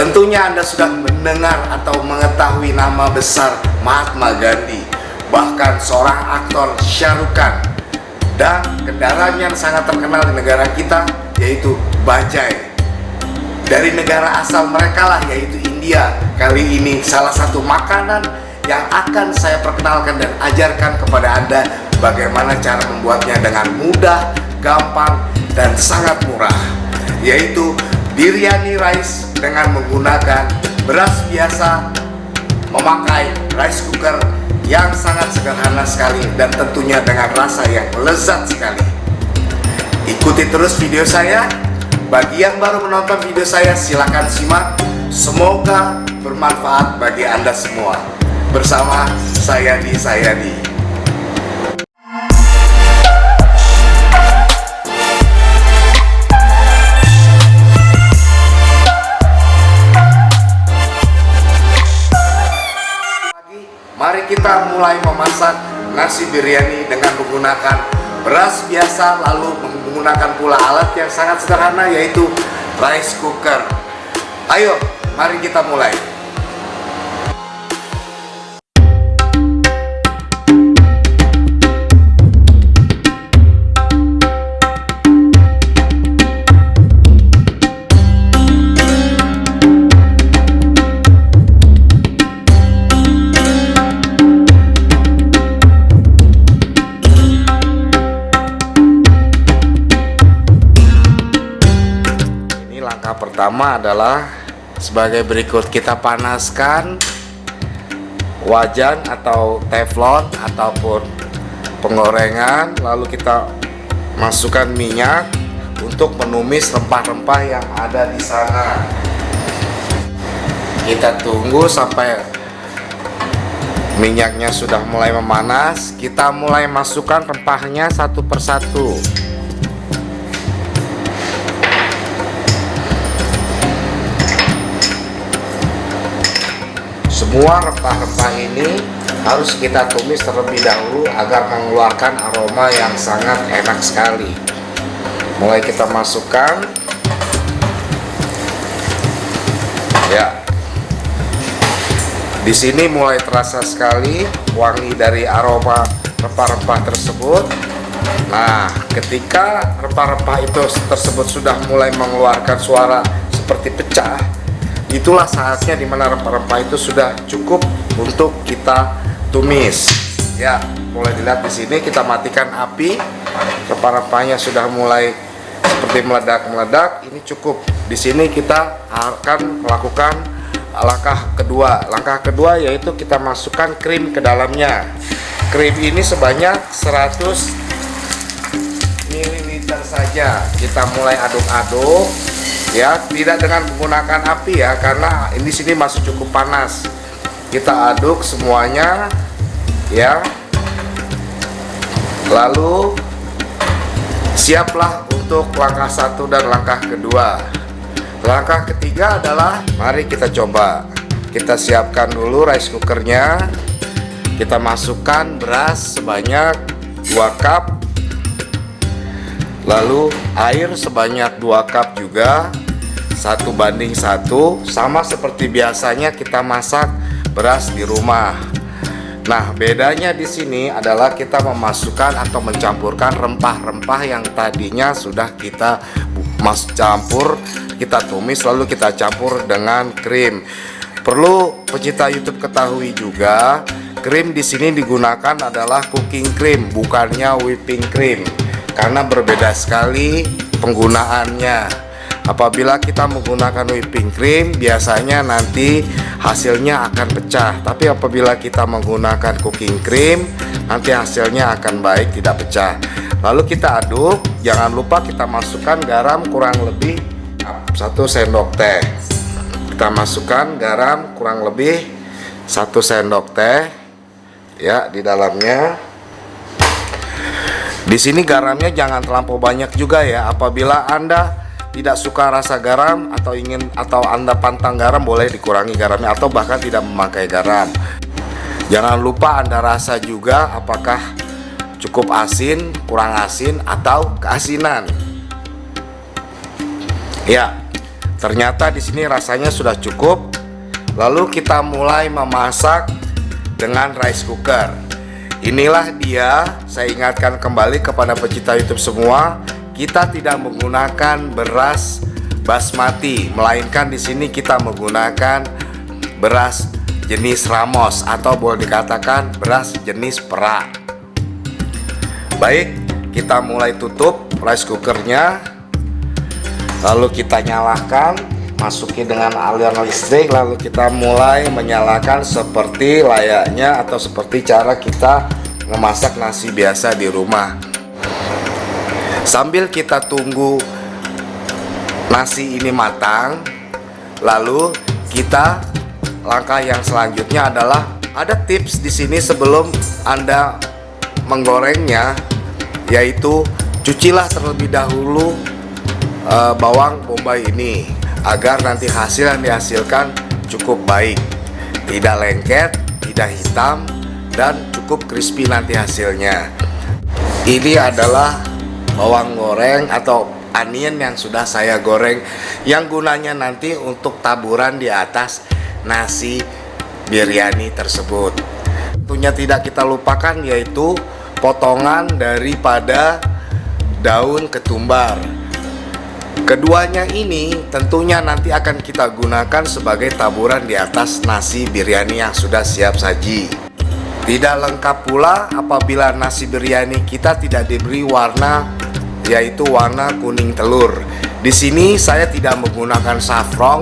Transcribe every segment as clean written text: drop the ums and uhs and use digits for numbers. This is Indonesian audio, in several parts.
Tentunya Anda sudah mendengar atau mengetahui nama besar Mahatma Gandhi, bahkan seorang aktor Shah Rukh Khan, dan kendaraan yang sangat terkenal di negara kita yaitu bajai. Dari negara asal mereka lah, yaitu India. Kali ini salah satu makanan yang akan saya perkenalkan dan ajarkan kepada Anda bagaimana cara membuatnya dengan mudah, gampang, dan sangat murah, yaitu biryani rice dengan menggunakan beras biasa, memakai rice cooker yang sangat sederhana sekali dan tentunya dengan rasa yang lezat sekali. Ikuti terus video saya. Bagi yang baru menonton video saya, silakan simak. Semoga bermanfaat bagi Anda semua. Bersama Sayadi. Mari kita mulai memasak nasi biryani dengan menggunakan beras biasa, lalu menggunakan pula alat yang sangat sederhana yaitu rice cooker. Ayo, mari kita mulai. Langkah pertama adalah sebagai berikut. Kita panaskan wajan atau teflon ataupun penggorengan, lalu kita masukkan minyak untuk menumis rempah-rempah yang ada di sana. Kita tunggu sampai minyaknya sudah mulai memanas. Kita mulai masukkan rempahnya satu persatu. Semua rempah-rempah ini harus kita tumis terlebih dahulu agar mengeluarkan aroma yang sangat enak sekali. Mulai kita masukkan. Ya. Di sini mulai terasa sekali wangi dari aroma rempah-rempah tersebut. Nah, ketika rempah-rempah itu tersebut sudah mulai mengeluarkan suara seperti pecah, itulah saatnya dimana rempah-rempah itu sudah cukup untuk kita tumis. Ya, mulai dilihat di sini. Kita matikan api. Rempah-rempahnya sudah mulai seperti meledak-meledak. Ini cukup. Di sini kita akan melakukan langkah kedua. Langkah kedua yaitu kita masukkan krim ke dalamnya. Krim ini sebanyak 100 ml saja. Kita mulai aduk-aduk. Ya, tidak dengan menggunakan api ya, karena ini sini masih cukup panas. Kita aduk semuanya ya. Lalu siaplah untuk langkah satu dan langkah kedua. Langkah ketiga adalah mari kita coba. Kita siapkan dulu rice cookernya. Kita masukkan beras sebanyak 2 cup. Lalu air sebanyak 2 cup juga. 1:1, sama seperti biasanya kita masak beras di rumah. Nah, bedanya di sini adalah kita memasukkan atau mencampurkan rempah-rempah yang tadinya sudah kita campur, kita tumis lalu kita campur dengan krim. Perlu pecinta YouTube ketahui juga, krim di sini digunakan adalah cooking cream, bukannya whipping cream, karena berbeda sekali penggunaannya. Apabila kita menggunakan whipping cream, biasanya nanti hasilnya akan pecah. Tapi apabila kita menggunakan cooking cream, nanti hasilnya akan baik, tidak pecah. Lalu kita aduk. Jangan lupa kita masukkan garam kurang lebih 1 sendok teh. Kita masukkan garam kurang lebih 1 sendok teh ya di dalamnya. Di sini garamnya jangan terlampau banyak juga ya. Apabila Anda tidak suka rasa garam atau Anda pantang garam, boleh dikurangi garamnya atau bahkan tidak memakai garam. Jangan lupa Anda rasa juga apakah cukup asin, kurang asin, atau keasinan. Ya, Ternyata di sini rasanya sudah cukup. Lalu kita mulai memasak dengan rice cooker. Inilah dia, saya ingatkan kembali kepada pecinta YouTube semua, kita tidak menggunakan beras basmati, melainkan di sini kita menggunakan beras jenis Ramos atau boleh dikatakan beras jenis perak. Baik, kita mulai tutup rice cookernya. Lalu kita nyalakan, masuki dengan aliran listrik, lalu kita mulai menyalakan seperti layaknya atau seperti cara kita memasak nasi biasa di rumah. Sambil kita tunggu nasi ini matang, lalu kita langkah yang selanjutnya adalah ada tips di sini sebelum Anda menggorengnya, yaitu cucilah terlebih dahulu bawang bombay ini agar nanti hasil yang dihasilkan cukup baik, tidak lengket, tidak hitam, dan cukup crispy nanti hasilnya. Ini adalah bawang goreng atau onion yang sudah saya goreng, yang gunanya nanti untuk taburan di atas nasi biryani tersebut. Tentunya tidak kita lupakan yaitu potongan daripada daun ketumbar. Keduanya ini tentunya nanti akan kita gunakan sebagai taburan di atas nasi biryani yang sudah siap saji. Tidak lengkap pula apabila nasi biryani kita tidak diberi warna, yaitu warna kuning telur. Di sini saya tidak menggunakan saffron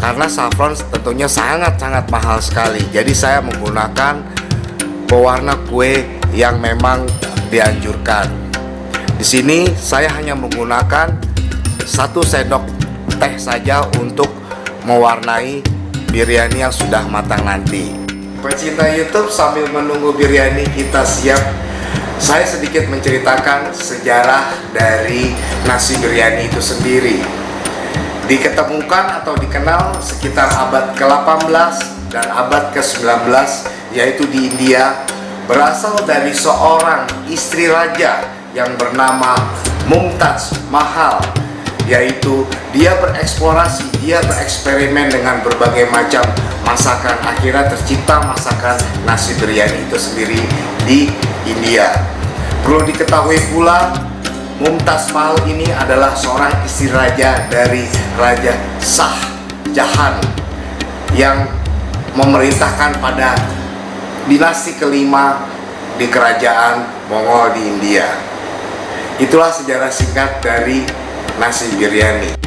karena saffron tentunya sangat-sangat mahal sekali. Jadi saya menggunakan pewarna kue yang memang dianjurkan. Di sini saya hanya menggunakan 1 sendok teh saja untuk mewarnai biryani yang sudah matang nanti. Pecinta YouTube, sambil menunggu biryani kita siap, saya sedikit menceritakan sejarah dari nasi biryani itu sendiri. Diketemukan atau dikenal sekitar abad ke-18 dan abad ke-19, yaitu di India, berasal dari seorang istri raja yang bernama Mumtaz Mahal, yaitu dia bereksplorasi, dia bereksperimen dengan berbagai macam masakan. Akhirnya tercipta masakan nasi biryani itu sendiri di India. Perlu diketahui pula, Mumtaz Mahal ini adalah seorang istri raja dari Raja Shah Jahan yang memerintahkan pada dinasti kelima di kerajaan Mongol di India. Itulah sejarah singkat dari nasi biryani.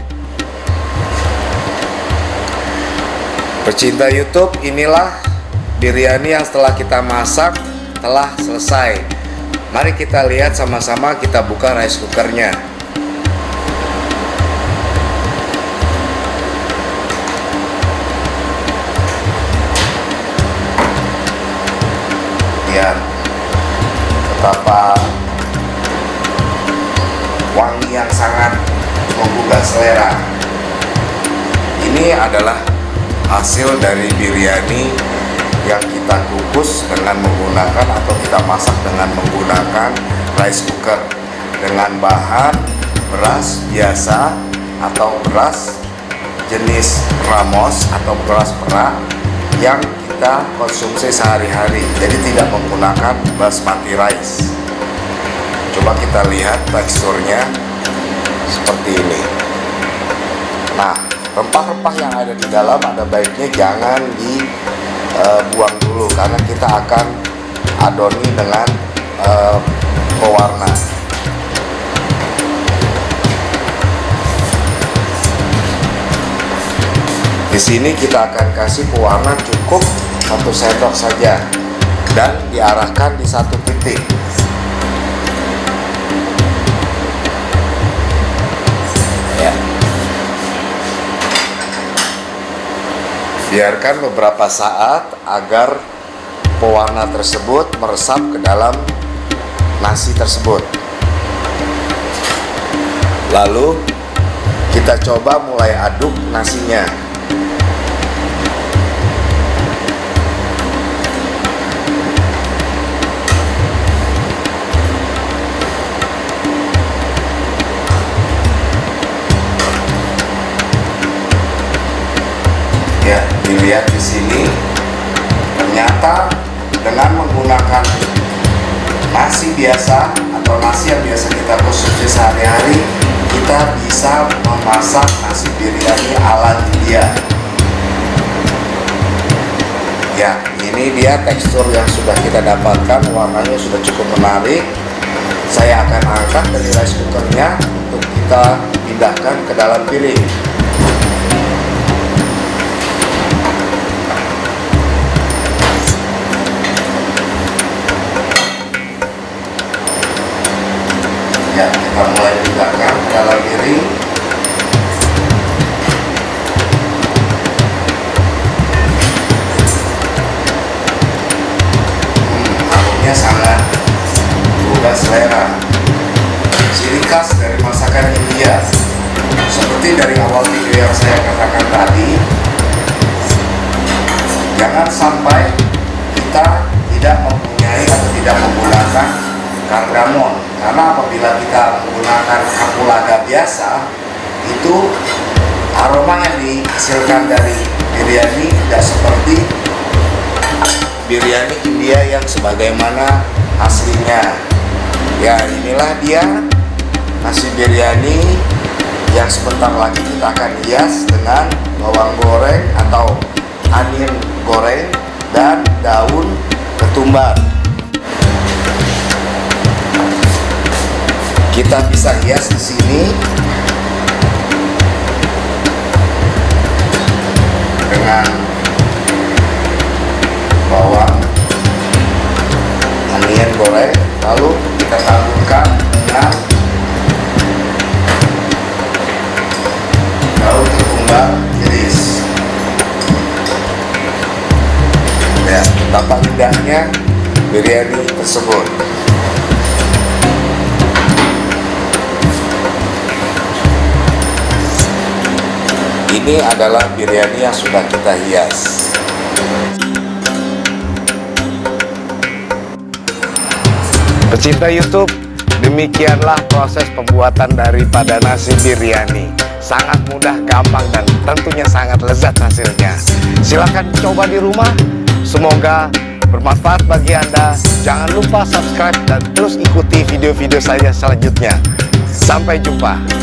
Pecinta YouTube, inilah biryani yang setelah kita masak telah selesai. Mari kita lihat sama-sama, kita buka rice cookernya. Lihat betapa wangi yang sangat menggugah selera. Ini adalah hasil dari biryani yang kita kukus dengan menggunakan atau kita masak dengan menggunakan rice cooker dengan bahan beras biasa atau beras jenis Ramos atau beras perak yang kita konsumsi sehari-hari. Jadi tidak menggunakan basmati rice. Coba kita lihat teksturnya seperti ini. Nah, rempah-rempah yang ada di dalam ada baiknya jangan dibuang dulu karena kita akan adoni dengan pewarna. Di sini kita akan kasih pewarna cukup 1 sendok saja dan diarahkan di 1 titik. Biarkan beberapa saat agar pewarna tersebut meresap ke dalam nasi tersebut. Lalu kita coba mulai aduk nasinya. Dilihat di sini, ternyata dengan menggunakan nasi biasa atau nasi yang biasa kita konsumsi sehari-hari, kita bisa memasak nasi biryani ala India. Ya, ini dia tekstur yang sudah kita dapatkan, warnanya sudah cukup menarik. Saya akan angkat dari rice cookernya untuk kita pindahkan ke dalam piring. Ya, kita mulai pindahkan ke dalam piring. Aromanya sangat menggugah selera. Ciri khas dari masakan India, seperti dari awal video yang saya katakan tadi, jangan sampai kita tidak mempunyai atau tidak menggunakan kardamon, karena apabila kita menggunakan kapulaga biasa, itu aroma yang dihasilkan dari biryani tidak seperti biryani India yang sebagaimana aslinya. Ya, inilah dia nasi biryani yang sebentar lagi kita akan hias dengan bawang goreng atau onion goreng dan daun ketumbar. Kita bisa hias di sini dengan bawang onion goreng, lalu kita taburkan dengan daun ketumbar iris. Ya, tampak indahnya biryani tersebut. Ini adalah biryani yang sudah kita hias. Pecinta YouTube, demikianlah proses pembuatan daripada nasi biryani. Sangat mudah, gampang, dan tentunya sangat lezat hasilnya. Silahkan coba di rumah. Semoga bermanfaat bagi Anda. Jangan lupa subscribe dan terus ikuti video-video saya selanjutnya. Sampai jumpa.